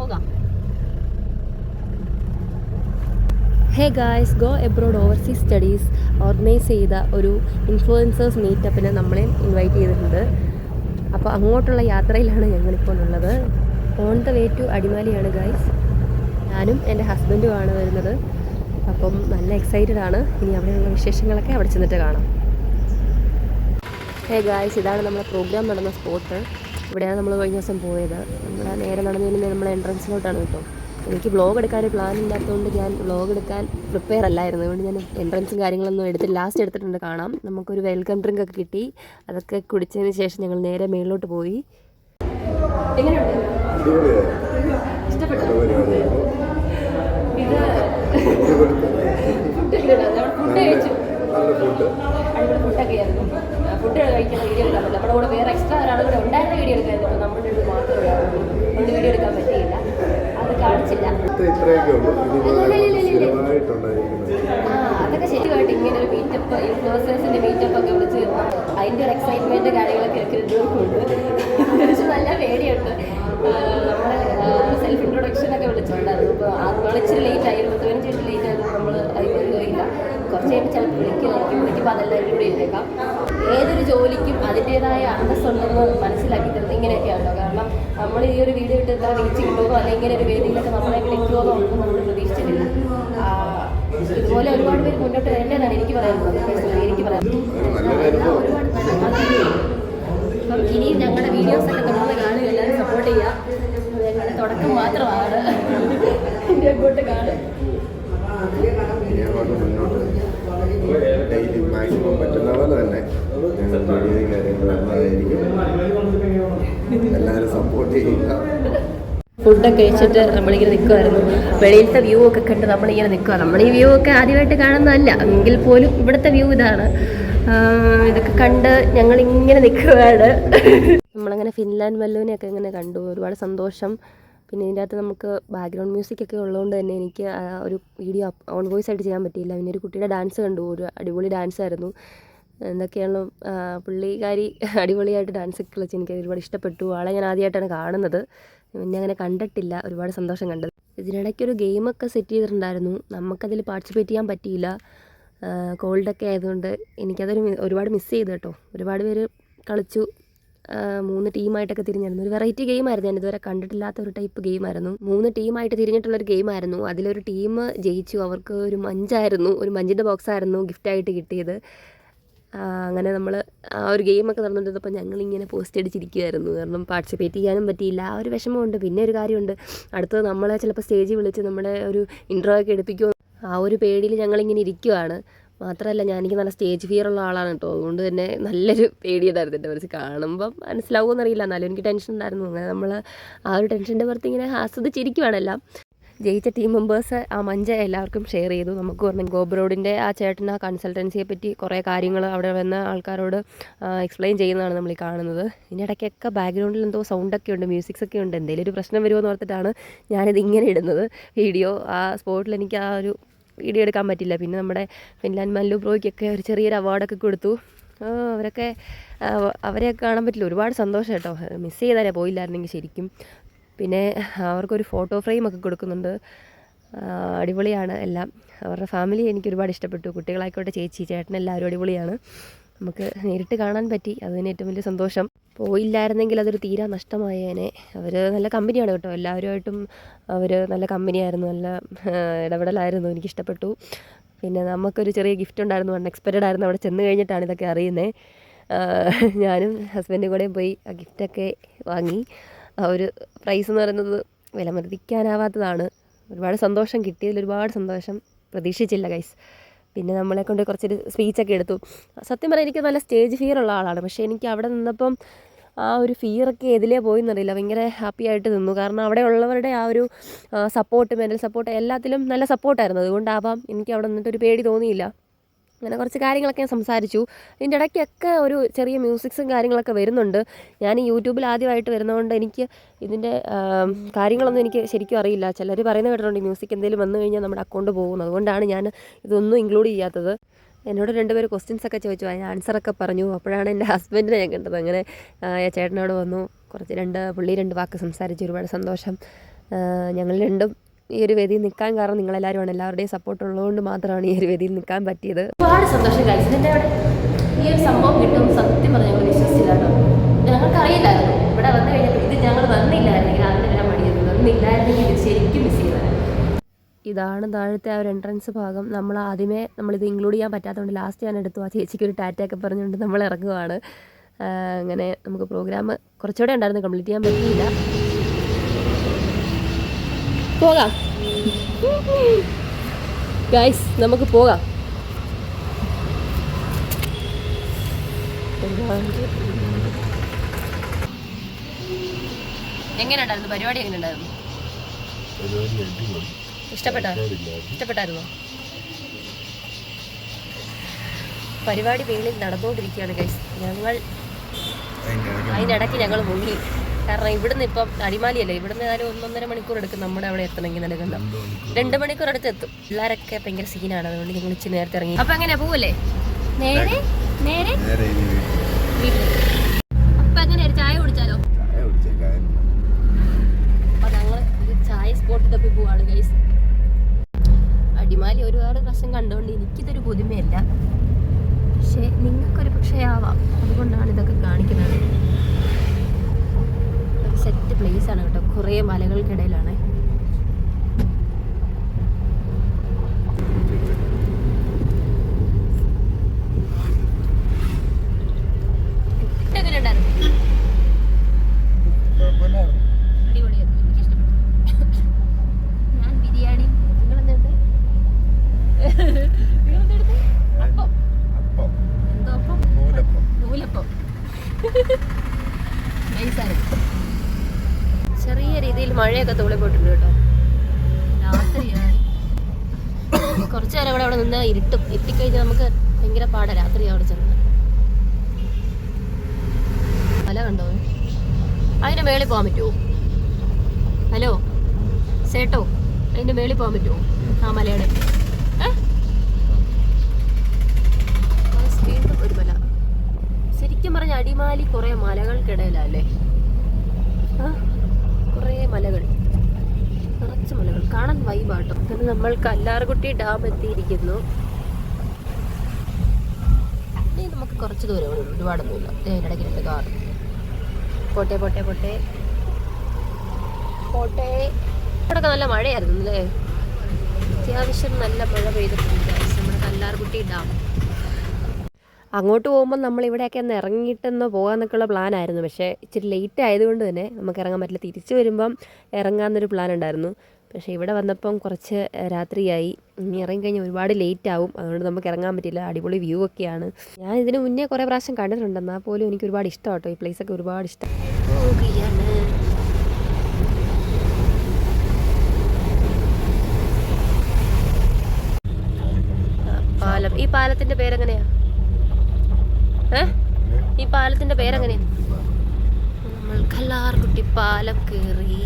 പോകാം. Hey guys, go abroad overseas studies organise ചെയ്ത ഒരു ഇൻഫ്ലുവൻസേഴ്സ് മീറ്റപ്പിന് നമ്മളെ ഇൻവൈറ്റ് ചെയ്തിട്ടുണ്ട്. അപ്പോൾ അങ്ങോട്ടുള്ള യാത്രയിലാണ് ഞങ്ങളിപ്പോൾ ഉള്ളത്. ഓൺ ദ വേ ടു അടിമാലിയാണ് ഗായ്സ്. ഞാനും എൻ്റെ ഹസ്ബൻഡുമാണ് വരുന്നത്. അപ്പം നല്ല എക്സൈറ്റഡ് ആണ്. ഇനി അവിടെയുള്ള വിശേഷങ്ങളൊക്കെ അവിടെ ചെന്നിട്ട് കാണാം. ഹേ ഗായ്സ്, ഇതാണ് നമ്മുടെ പ്രോഗ്രാം നടന്ന സ്പോട്ട്. ഇവിടെയാണ് നമ്മൾ കഴിഞ്ഞ ദിവസം പോയത്. നമ്മുടെ നേരെ നടന്നു കഴിഞ്ഞാൽ നമ്മളെ എൻട്രൻസിലോട്ടാണ് കേട്ടോ. എനിക്ക് വ്ളോഗ് എടുക്കാൻ പ്ലാൻ ഇല്ലാത്തതുകൊണ്ട് ഞാൻ വ്ളോഗ് എടുക്കാൻ പ്രിപ്പയർ അല്ലായിരുന്നു. അതുകൊണ്ട് ഞാൻ എൻട്രൻസും കാര്യങ്ങളൊന്നും എടുത്തിട്ട് ലാസ്റ്റ് എടുത്തിട്ടുണ്ട്. കാണാം. നമുക്കൊരു വെൽക്കം ഡ്രിങ്ക് ഒക്കെ കിട്ടി. അതൊക്കെ കുടിച്ചതിന് ശേഷം ഞങ്ങൾ നേരെ മേളിലോട്ട് പോയി. എങ്ങനെയുണ്ട്? ഇഷ്ടപ്പെട്ടു. ഇത് ഫുഡ് കഴിച്ചു. അടിപൊളി ഫുഡൊക്കെ ആയിരുന്നു. ഫുഡ് കഴിക്കുന്ന വീഡിയോ എടുക്കാൻ പറ്റില്ല. നമ്മുടെ കൂടെ വേറെ എക്സ്ട്രാ ഒരാൾ കൂടെ ഉണ്ടായിരുന്ന വീഡിയോ എടുക്കായിരുന്നു. നമ്മുടെ അടുത്ത് മാത്രമേ അതുകൊണ്ട് വീഡിയോ എടുക്കാൻ പറ്റിയില്ല. അത് കാണിച്ചില്ല. അതൊക്കെ ശരിയായിട്ട് ഇങ്ങനെ ഒരു മീറ്റപ്പ്, ഇൻഫ്ലുവൻസേഴ്സിന്റെ മീറ്റപ്പ് ഒക്കെ വിളിച്ച് അതിൻ്റെ ഒരു എക്സൈറ്റ്മെന്റ് കാര്യങ്ങളൊക്കെ ഉണ്ട്. പക്ഷെ നല്ല പേടിയുണ്ട്. നമ്മുടെ സെൽഫ് ഇൻട്രൊഡക്ഷൻ ഒക്കെ വിളിച്ചിട്ടുണ്ടായിരുന്നു. അപ്പോൾ അത് ഇച്ചിരി ലേറ്റ് ആയിരുന്നു. 20 മിനിറ്റ് ലേറ്റ് ആയിരുന്നു. നമ്മൾ അതിന് പോയില്ല. കുറച്ച് കഴിയുമ്പോൾ ചിലപ്പോൾ വിളിക്കുമ്പോൾ അതെല്ലാം എൻ്റെ കൂടെ ഇരുന്നേക്കാം. ഏതൊരു ജോലിക്കും അതിൻ്റേതായ അന്തസ്സുണ്ടെന്ന് മനസ്സിലാക്കി തരുന്നത് ഇങ്ങനെയൊക്കെയാണല്ലോ. കാരണം നമ്മൾ ഈ ഒരു വീഡിയോ ഇട്ട് എത്ര റീച്ച് കിട്ടുമോ അല്ലെങ്കിൽ ഇങ്ങനെ ഒരു വേദിയിലൊക്കെ നമ്മളെ വിളിക്കുമോ ഒന്നും നമ്മൾ പ്രതീക്ഷിച്ചിട്ടില്ല. ഇതുപോലെ ഒരുപാട് പേര് മുന്നോട്ട് വരേണ്ടതാണ് എനിക്ക് പറയാനുള്ളത്. എനിക്ക് പറയാം അപ്പം ഇനിയും ഞങ്ങളുടെ വീഡിയോസൊക്കെ തുടർന്ന് കാണുക. എല്ലാവരും സപ്പോർട്ട് ചെയ്യുക. ഞങ്ങളുടെ തുടക്കം മാത്രമാണ്. എൻ്റെ അങ്ങോട്ട് കാണുക. ഡെയിലി മാക്സിമം പറ്റുന്ന പോലെ തന്നെ ഞങ്ങൾ വീഡിയോ കാര്യങ്ങൾ വരുന്നതായിരിക്കും. എല്ലാവരും സപ്പോർട്ട് ചെയ്യുക. ഫുഡൊക്കെ കഴിച്ചിട്ട് നമ്മളിങ്ങനെ നിൽക്കുമായിരുന്നു. വെളിയിലത്തെ വ്യൂ ഒക്കെ കണ്ട് നമ്മളിങ്ങനെ നിൽക്കുക. നമ്മൾ ഈ വ്യൂ ഒക്കെ ആദ്യമായിട്ട് കാണുന്നതല്ല എങ്കിൽ പോലും ഇവിടുത്തെ വ്യൂ ഇതാണ്. ഇതൊക്കെ കണ്ട് ഞങ്ങളിങ്ങനെ നിൽക്കുകയാണ്. നമ്മളങ്ങനെ ഫിൻലാൻഡ് മല്ലൂനെയൊക്കെ ഇങ്ങനെ കണ്ടു. ഒരുപാട് സന്തോഷം. പിന്നെ ഇതിൻ്റെ അകത്ത് നമുക്ക് ബാക്ക്ഗ്രൗണ്ട് മ്യൂസിക് ഒക്കെ ഉള്ളതുകൊണ്ട് തന്നെ എനിക്ക് ഒരു വീഡിയോ ഓൺ വോയിസ് ആയിട്ട് ചെയ്യാൻ പറ്റിയില്ല. പിന്നെ ഒരു കുട്ടിയുടെ ഡാൻസ് കണ്ടു. ഒരു അടിപൊളി ഡാൻസ് ആയിരുന്നു. എന്തൊക്കെയാണല്ലോ പുള്ളിക്കാരി അടിപൊളിയായിട്ട് ഡാൻസ് ഒക്കെ കളിച്ച് എനിക്ക് ഒരുപാട് ഇഷ്ടപ്പെട്ടു. ആളെ ഞാൻ ആദ്യമായിട്ടാണ് കാണുന്നത്. പിന്നെ അങ്ങനെ കണ്ടിട്ടില്ല. ഒരുപാട് സന്തോഷം കണ്ടത്. ഇതിനിടയ്ക്കൊരു ഗെയിമൊക്കെ സെറ്റ് ചെയ്തിട്ടുണ്ടായിരുന്നു. നമുക്കതിൽ പാർട്ടിസിപ്പേറ്റ് ചെയ്യാൻ പറ്റിയില്ല. കോൾഡൊക്കെ ആയതുകൊണ്ട് എനിക്കതൊരു ഒരുപാട് മിസ് ചെയ്തു കേട്ടോ. ഒരുപാട് പേര് കളിച്ചു. 3 ടീമായിട്ടൊക്കെ തിരിഞ്ഞിരുന്നു. ഒരു വെറൈറ്റി ഗെയിമായിരുന്നു. ഞാൻ ഇതുവരെ കണ്ടിട്ടില്ലാത്ത ഒരു ടൈപ്പ് ഗെയിമായിരുന്നു. 3 ടീമായിട്ട് തിരിഞ്ഞിട്ടുള്ളൊരു ഗെയിമായിരുന്നു. അതിലൊരു ടീം ജയിച്ചു. അവർക്ക് ഒരു മഞ്ചായിരുന്നു, ഒരു മഞ്ചിൻ്റെ ബോക്സായിരുന്നു ഗിഫ്റ്റായിട്ട് കിട്ടിയത്. അങ്ങനെ നമ്മൾ ആ ഒരു ഗെയിമൊക്കെ നടന്നിട്ടപ്പോൾ ഞങ്ങളിങ്ങനെ പോസ്റ്റ് അടിച്ചിരിക്കുമായിരുന്നു. കാരണം പാർട്ടിസിപ്പേറ്റ് ചെയ്യാനും പറ്റിയില്ല. ആ ഒരു വിഷമമുണ്ട്. പിന്നെ ഒരു കാര്യമുണ്ട്, അടുത്തത് നമ്മളെ ചിലപ്പോൾ സ്റ്റേജിൽ വിളിച്ച് നമ്മുടെ ഒരു ഇൻട്രോ ഒക്കെ എടുപ്പിക്കുമോ, ആ ഒരു പേടിയിൽ ഞങ്ങളിങ്ങനെ ഇരിക്കുവാണ്. മാത്രമല്ല എനിക്ക് നല്ല സ്റ്റേജ് ഫിയർ ഉള്ള ആളാണ് കേട്ടോ. അതുകൊണ്ട് തന്നെ നല്ലൊരു പേടിയുണ്ടായിരുന്നു എൻ്റെ മനസ്സിൽ. കാണുമ്പം മനസ്സിലാവുമെന്ന് അറിയില്ല, എന്നാലും എനിക്ക് ടെൻഷൻ ഉണ്ടായിരുന്നു. അങ്ങനെ നമ്മൾ ആ ഒരു ടെൻഷൻ്റെ പുറത്ത് ഇങ്ങനെ ആസ്വദിച്ചിരിക്കുവാണെല്ലാം. ജയിച്ച ടീം മെമ്പേഴ്സ് ആ മഞ്ച എല്ലാവർക്കും ഷെയർ ചെയ്തു. നമുക്ക് പറഞ്ഞു ഗോബ്രോഡിൻ്റെ ആ ചേട്ടൻ ആ കൺസൾട്ടൻസിയെ പറ്റി കുറേ കാര്യങ്ങൾ അവിടെ വന്ന ആൾക്കാരോട് എക്സ്പ്ലെയിൻ ചെയ്യുന്നതാണ് നമ്മൾ ഈ കാണുന്നത്. ഇതിനിടയ്ക്കൊക്കെ ബാക്ക്ഗ്രൗണ്ടിൽ എന്തോ സൗണ്ടൊക്കെ ഉണ്ട്, മ്യൂസിക്സ് ഒക്കെ ഉണ്ട്. എന്തെങ്കിലും ഒരു പ്രശ്നം വരുമോ എന്ന് ഓർത്തിട്ടാണ് ഞാനിത് ഇങ്ങനെ ഇടുന്നത് വീഡിയോ. ആ സ്പോട്ടിൽ എനിക്ക് ആ ഒരു വീഡിയോ എടുക്കാൻ പറ്റില്ല. പിന്നെ നമ്മുടെ ഫിൻലാൻഡ് മല്ലു ബ്രോയ്ക്കൊക്കെ ഒരു ചെറിയൊരു അവാർഡൊക്കെ കൊടുത്തു. അവരെയൊക്കെ കാണാൻ പറ്റില്ല. ഒരുപാട് സന്തോഷം കേട്ടോ. മിസ് ചെയ്താലേ പോയില്ലായിരുന്നെങ്കിൽ ശരിക്കും. പിന്നെ അവർക്കൊരു ഫോട്ടോ ഫ്രെയിമൊക്കെ കൊടുക്കുന്നുണ്ട്. അടിപൊളിയാണ് എല്ലാം. അവരുടെ ഫാമിലി എനിക്ക് ഒരുപാട് ഇഷ്ടപ്പെട്ടു. കുട്ടികളായിക്കോട്ടെ, ചേച്ചി, ചേട്ടൻ എല്ലാവരും അടിപൊളിയാണ്. നമുക്ക് നേരിട്ട് കാണാൻ പറ്റി, അതിന് ഏറ്റവും വലിയ സന്തോഷം. പോയില്ലായിരുന്നെങ്കിൽ അതൊരു തീരാ നഷ്ടമായേനെ. അവർ നല്ല കമ്പനിയാണ് കേട്ടോ. എല്ലാവരുമായിട്ടും അവർ നല്ല കമ്പനിയായിരുന്നു, നല്ല ഇടപെടലായിരുന്നു. എനിക്കിഷ്ടപ്പെട്ടു. പിന്നെ നമുക്കൊരു ചെറിയ ഗിഫ്റ്റ് ഉണ്ടായിരുന്നു. അൺഎക്സ്പെക്റ്റഡ് ആയിരുന്നു. അവിടെ ചെന്ന് കഴിഞ്ഞിട്ടാണ് ഇതൊക്കെ അറിയുന്നത്. ഞാനും ഹസ്ബൻഡും കൂടെ പോയി ആ ഗിഫ്റ്റൊക്കെ വാങ്ങി. ആ ഒരു പ്രൈസ് എന്ന് പറയുന്നത് വിലമതിക്കാനാവാത്തതാണ്. ഒരുപാട് സന്തോഷം. കിട്ടിയതിൽ ഒരുപാട് സന്തോഷം. പ്രതീക്ഷിച്ചില്ല ഗൈസ്. പിന്നെ നമ്മളെ കൊണ്ട് കുറച്ചൊരു സ്പീച്ചൊക്കെ എടുത്തു. സത്യം പറഞ്ഞാൽ എനിക്ക് നല്ല സ്റ്റേജ് ഫിയർ ഉള്ള ആളാണ്. പക്ഷേ എനിക്ക് അവിടെ നിന്നപ്പം ആ ഒരു ഫിയറൊക്കെ എതിലേ പോയെന്നറിയില്ല. ഭയങ്കര ഹാപ്പി ആയിട്ട് നിന്നു. കാരണം അവിടെ ഉള്ളവരുടെ ആ ഒരു സപ്പോർട്ട്, മെൻ്റൽ സപ്പോർട്ട്, എല്ലാത്തിലും നല്ല സപ്പോർട്ടായിരുന്നു. അതുകൊണ്ടാവാം എനിക്ക് അവിടെ നിന്നിട്ടൊരു പേടി തോന്നിയില്ല. അങ്ങനെ കുറച്ച് കാര്യങ്ങളൊക്കെ ഞാൻ സംസാരിച്ചു. ഇതിൻ്റെ ഇടയ്ക്കൊക്കെ ഒരു ചെറിയ മ്യൂസിക്സും കാര്യങ്ങളൊക്കെ വരുന്നുണ്ട്. ഞാൻ യൂട്യൂബിൽ ആദ്യമായിട്ട് വരുന്നതുകൊണ്ട് എനിക്ക് ഇതിൻ്റെ കാര്യങ്ങളൊന്നും എനിക്ക് ശരിക്കും അറിയില്ല. ചിലർ പറയുന്നത് കേട്ടിട്ടുണ്ട് മ്യൂസിക് എന്തെങ്കിലും വന്നു കഴിഞ്ഞാൽ നമ്മുടെ അക്കൗണ്ട് പോകും. അതുകൊണ്ടാണ് ഞാൻ ഇതൊന്നും ഇൻക്ലൂഡ് ചെയ്യാത്തത്. എന്നോട് 2 പേര് ക്വസ്റ്റ്യൻസൊക്കെ ചോദിച്ചു. അതിന് ആൻസറൊക്കെ പറഞ്ഞു. അപ്പോഴാണ് എൻ്റെ ഹസ്ബൻഡിനെ ഞാൻ കണ്ടത്. അങ്ങനെ ചേട്ടനോട് വന്നു, പുള്ളി 2 വാക്ക് സംസാരിച്ചു. ഒരുപാട് സന്തോഷം. ഞങ്ങൾ രണ്ടും ഈ ഒരു വേദിയിൽ നിൽക്കാൻ കാരണം നിങ്ങളെല്ലാവരുമാണ്. എല്ലാവരുടെയും സപ്പോർട്ട് ഉള്ളതുകൊണ്ട് മാത്രമാണ് ഈ ഒരു വേദിയിൽ നിൽക്കാൻ പറ്റിയത്. ഒരുപാട് സന്തോഷം കഴിച്ചതിൻ്റെ അവിടെ ഈ ഒരു സംഭവം കിട്ടും സത്യം പറഞ്ഞാൽ ഞങ്ങൾ വിശ്വസിച്ചില്ല കേട്ടോ. ഞങ്ങൾക്കറിയില്ലായിരുന്നു ഇവിടെ വന്നു കഴിഞ്ഞപ്പോൾ ഇത് ഞങ്ങൾ വന്നില്ലായിരുന്നെങ്കിൽ അതിന് വരാൻ മടിയത് വന്നില്ലായിരുന്നെങ്കിൽ ഇത് ശരിക്കും മിസ് ചെയ്തതാണ്. ഇതാണ് താഴത്തെ ആ ഒരു എൻട്രൻസ് ഭാഗം. നമ്മൾ ആദ്യമേ നമ്മളിത് ഇൻക്ലൂഡ് ചെയ്യാൻ പറ്റാത്തതുകൊണ്ട് ലാസ്റ്റ് ഞാൻ എടുത്തു. ആ ചേച്ചിക്ക് ഒരു ടാറ്റയൊക്കെ പറഞ്ഞുകൊണ്ട് നമ്മൾ ഇറങ്ങുവാണ്. അങ്ങനെ നമുക്ക് പ്രോഗ്രാം കുറച്ചുകൂടെ ഉണ്ടായിരുന്നു, കംപ്ലീറ്റ് ചെയ്യാൻ പറ്റിയില്ല. പോകാം ഗൈസ്, നമുക്ക് പോകാം. എങ്ങനെയുണ്ടായിരുന്നു പരിപാടി? എങ്ങനെയുണ്ടായിരുന്നു? ഇഷ്ടപ്പെട്ടായിരുന്നോ? പരിപാടി മേളിൽ നടന്നുകൊണ്ടിരിക്കുകയാണ് ഗൈസ്. ഞങ്ങൾ അതിനിടയ്ക്ക് ഞങ്ങൾ മുങ്ങി. കാരണം ഇവിടുന്ന് ഇപ്പം അടിമാലിയല്ലേ, ഇവിടുന്ന് ഏതായാലും 1.5 മണിക്കൂർ എടുക്കും നമ്മുടെ അവിടെ എത്തണമെങ്കിൽ. നിലകണ്ട 2 മണിക്കൂർ അടുത്ത് എത്തും. പിള്ളേരൊക്കെ ഭയങ്കര സീനാണ്, അതുകൊണ്ട് ഞങ്ങൾ ഇച്ചിരി നേരത്തെ ഇറങ്ങി. അപ്പൊ എങ്ങനെയാ പോവല്ലേ? നേരെ നേരെ അപ്പൊ എങ്ങനെയാ ചായ കുടിച്ചാലോ? അപ്പൊ ഞങ്ങൾ ചായ സ്പോട്ടിൽ തപ്പി പോവാണ് ഗൈസ്. അടിമാലി ഒരുപാട് പ്രശ്നം കണ്ടുകൊണ്ട് എനിക്കിതൊരു പുതുമയല്ല, പക്ഷെ നിങ്ങൾക്കൊരു പക്ഷേ ആവാം. അതുകൊണ്ടാണ് ഇതൊക്കെ കാണിക്കുന്നത്. ഒരു സെറ്റ് പ്ലേസ് ആണ് കേട്ടോ, കുറേ മലകൾക്കിടയിലാണ്. അടിപൊളിയായിരുന്നു, എനിക്കിഷ്ടപ്പെട്ടു. ഞാൻ ബിരിയാണി, നിങ്ങളെന്തെടുത്ത്? അപ്പം എന്തോ അപ്പം? നൂലപ്പം. നൈസായിരുന്നു. ചെറിയ രീതിയിൽ മഴയൊക്കെ തുള്ളി പോയിട്ടുണ്ട് കേട്ടോ. രാത്രിയായി. കുറച്ചു നേരം അവിടെ നിന്ന് ഇരുട്ടിക്കഴിഞ്ഞാൽ നമുക്ക് ഭയങ്കര പാടാ രാത്രി അവിടെ ചെന്ന്. മല കണ്ടോ? അതിന്റെ മേളിൽ പോകാൻ പറ്റുമോ? ഹലോ സേട്ടോ, അതിന്റെ മേളിൽ പോകാൻ പറ്റുമോ? ആ മലയുടെ വീണ്ടും ഒരു മല. ശരിക്കും പറഞ്ഞ അടിമാലി കുറെ മലകൾക്കിടയിലല്ലേ? കുറേ മലകൾ, നിറച്ച് മലകൾ, കാണാൻ വൈബാട്ടോ. അങ്ങനെ നമ്മൾ കല്ലാർകുട്ടി ഡാം എത്തിയിരിക്കുന്നു. ഇനി നമുക്ക് കുറച്ച് ദൂരം, ഒരുപാടൊന്നുമില്ല. അതിനിടയ്ക്ക് 2 കാർ. പോട്ടെ പോട്ടെ പോട്ടെ പോട്ടെ. ഇവിടെയൊക്കെ നല്ല മഴയായിരുന്നു അല്ലേ? അത്യാവശ്യം നല്ല മഴ പെയ്തിട്ടുണ്ട് നമ്മുടെ കല്ലാർകുട്ടി ഡാം. അങ്ങോട്ട് പോകുമ്പോൾ നമ്മൾ ഇവിടെയൊക്കെ ഒന്ന് ഇറങ്ങിയിട്ടൊന്ന് പോകാമെന്നൊക്കെയുള്ള പ്ലാനായിരുന്നു. പക്ഷേ ഇച്ചിരി ലേറ്റ് ആയതുകൊണ്ട് തന്നെ നമുക്ക് ഇറങ്ങാൻ പറ്റില്ല. തിരിച്ചു വരുമ്പം ഇറങ്ങാമെന്നൊരു പ്ലാൻ ഉണ്ടായിരുന്നു. പക്ഷേ ഇവിടെ വന്നപ്പം കുറച്ച് രാത്രിയായി. ഇനി ഇറങ്ങിക്കഴിഞ്ഞാൽ ഒരുപാട് ലേറ്റ് ആവും, അതുകൊണ്ട് നമുക്ക് ഇറങ്ങാൻ പറ്റില്ല. അടിപൊളി വ്യൂ ഒക്കെയാണ്. ഞാൻ ഇതിന് മുന്നേ കുറേ പ്രാവശ്യം കണ്ടിട്ടുണ്ട്, എന്നാൽ പോലും എനിക്ക് ഒരുപാട് ഇഷ്ടം കേട്ടോ. ഈ പ്ലേസൊക്കെ ഒരുപാട് ഇഷ്ടം. പാലം. ഈ പാലത്തിന്റെ പേരെങ്ങനെയാ? ഈ പാലത്തിന്റെ പേരെങ്ങനെയാ? നമ്മൾ കല്ലാർകുട്ടി പാലം കയറി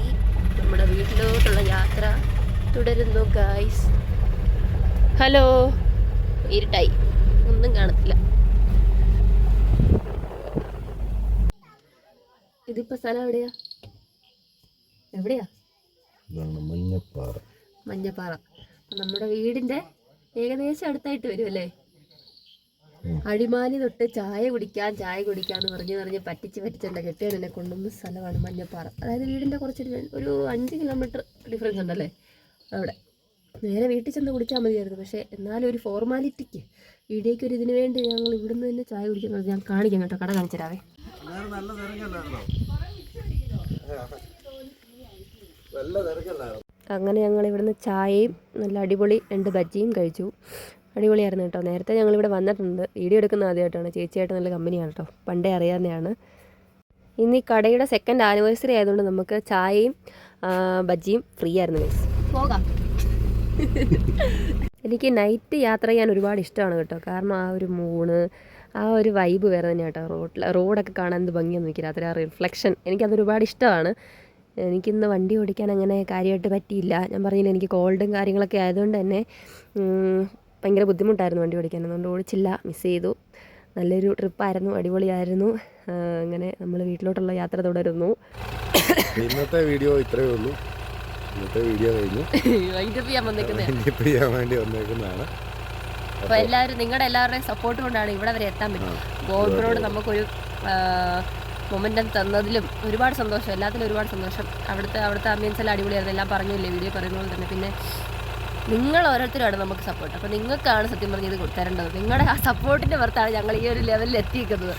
നമ്മുടെ വീട്ടിലോട്ടുള്ള യാത്ര തുടരുന്നു ഗായ്സ്. ഹലോ, ഇരുട്ടായി, ഒന്നും കാണത്തില്ല. ഇതിപ്പോ സ്ഥലം എവിടെയാ? മഞ്ഞപ്പാറ. നമ്മുടെ വീടിന്റെ ഏകദേശം അടുത്തായിട്ട് വരും അല്ലേ? അടിമാലി തൊട്ട് ചായ കുടിക്കാന്ന് പറഞ്ഞ് പറ്റിച്ചെൻ്റെ കെട്ടിയാൻ എന്നെ കൊണ്ടുവന്ന സ്ഥലമാണ് മഞ്ഞപ്പാറ. അതായത് വീടിൻ്റെ കുറച്ച് ഒരു 5 കിലോമീറ്റർ ഡിഫറൻസ് ഉണ്ടല്ലേ അവിടെ. നേരെ വീട്ടിൽ ചെന്ന് കുടിച്ചാൽ മതിയായിരുന്നു, പക്ഷേ എന്നാലും ഒരു ഫോർമാലിറ്റിക്ക് വീഡിയോയ്ക്ക് ഒരു ഇതിന് വേണ്ടി ഞങ്ങൾ ഇവിടുന്ന് തന്നെ ചായ കുടിക്കുന്നത് ഞാൻ കാണിക്കാം കേട്ടോ. കട കാണിച്ചു തരാവേ. അങ്ങനെ ഞങ്ങൾ ഇവിടുന്ന് ചായയും നല്ല അടിപൊളി 2 ബജ്ജിയും കഴിച്ചു. അടിപൊളിയായിരുന്നു കേട്ടോ. നേരത്തെ ഞങ്ങളിവിടെ വന്നിട്ടുണ്ട്, വീഡിയോ എടുക്കുന്ന ആദ്യമായിട്ടാണ്. ചേച്ചിയായിട്ട് നല്ല കമ്പനിയാണ് കേട്ടോ, പണ്ടേ അറിയാവുന്നതാണ്. ഇന്ന് ഈ കടയുടെ 2nd ആനിവേഴ്സറി ആയതുകൊണ്ട് നമുക്ക് ചായയും ബജ്ജിയും ഫ്രീ ആയിരുന്നു ഗൈസ്. പോകാം. എനിക്ക് നൈറ്റ് യാത്ര ചെയ്യാൻ ഒരുപാട് ഇഷ്ടമാണ് കേട്ടോ. കാരണം ആ ഒരു മൂണ്, ആ ഒരു വൈബ് വേറെ തന്നെയാണ് കേട്ടോ. റോഡൊക്കെ കാണാൻ എന്ത് ഭംഗിയൊന്നും എനിക്ക് രാത്രി ആ റിഫ്ലക്ഷൻ, എനിക്കതൊരുപാട് ഇഷ്ടമാണ്. എനിക്കിന്ന് വണ്ടി ഓടിക്കാൻ അങ്ങനെ കാര്യമായിട്ട് പറ്റിയില്ല. ഞാൻ പറഞ്ഞില്ല, എനിക്ക് കോൾഡും കാര്യങ്ങളൊക്കെ ആയതുകൊണ്ട് തന്നെ ഭയങ്കര ബുദ്ധിമുട്ടായിരുന്നു വണ്ടി ഓടിക്കാൻ. അതുകൊണ്ട് ഓടിച്ചില്ല, മിസ് ചെയ്തു. നല്ലൊരു ട്രിപ്പായിരുന്നു, അടിപൊളിയായിരുന്നു. അങ്ങനെ നമ്മൾ വീട്ടിലോട്ടുള്ള യാത്ര തുടരുന്നു. ഇന്നത്തെ വീഡിയോ ഇത്രയേ ഉള്ളൂ. ഇന്നത്തെ വീഡിയോ കഴിഞ്ഞു വൈൻഡപ്പ് ചെയ്യാൻ വന്നേക്കുന്നത് ഇനിയിപ്പോൾ ചെയ്യാൻ വേണ്ടി വന്നേക്കുന്നതാണ്. അപ്പോൾ എല്ലാവരും നിങ്ങളുടെ എല്ലാവരുടെയും സപ്പോർട്ട് കൊണ്ടാണ് ഇവിടെ വരെ എത്താൻ പറ്റും. ഗോപ്രോട് നമുക്കൊരു മൊമെൻറ്റം തന്നതിലും ഒരുപാട് സന്തോഷം, എല്ലാത്തിലും ഒരുപാട് സന്തോഷം. അവിടുത്തെ അമ്മിയൻസ് എല്ലാം അടിപൊളിയായിരുന്നു, എല്ലാം പറഞ്ഞില്ലേ വീഡിയോ പറയുന്ന പോലെ തന്നെ. പിന്നെ നിങ്ങൾ ഓരോരുത്തരുമാണ് നമുക്ക് സപ്പോർട്ട്. അപ്പോൾ നിങ്ങൾക്കാണ് സത്യം പറഞ്ഞ് ഇത് തരേണ്ടത്. നിങ്ങളുടെ ആ സപ്പോർട്ടിൻ്റെ പുറത്താണ് ഞങ്ങൾ ഈ ഒരു ലെവലിൽ എത്തിയിരിക്കുന്നത്,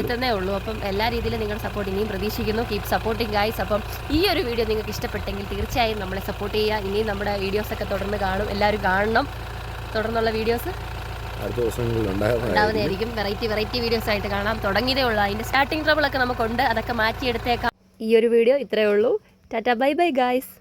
എത്തുന്നേ ഉള്ളൂ. അപ്പം എല്ലാ രീതിയിലും നിങ്ങളുടെ സപ്പോർട്ട് ഇനിയും പ്രതീക്ഷിക്കുന്നു. Keep supporting guys. അപ്പം ഈ ഒരു വീഡിയോ നിങ്ങൾക്ക് ഇഷ്ടപ്പെട്ടെങ്കിൽ തീർച്ചയായും നമ്മളെ സപ്പോർട്ട് ചെയ്യുക. ഇനിയും നമ്മുടെ വീഡിയോസൊക്കെ തുടർന്ന് കാണും, എല്ലാവരും കാണണം. തുടർന്നുള്ള വീഡിയോസ് അടുത്ത ദിവസങ്ങളിൽ ഉണ്ടാവുന്നതായിരിക്കും. വെറൈറ്റി വീഡിയോസ് ആയിട്ട് കാണാം. തുടങ്ങിയതേ ഉള്ളൂ, അതിൻ്റെ സ്റ്റാർട്ടിങ് ട്രബിളൊക്കെ നമുക്കുണ്ട്, അതൊക്കെ മാറ്റിയെടുത്തേക്കാം. ഈ ഒരു വീഡിയോ ഇത്രയേ ഉള്ളൂ. Tata bye bye guys.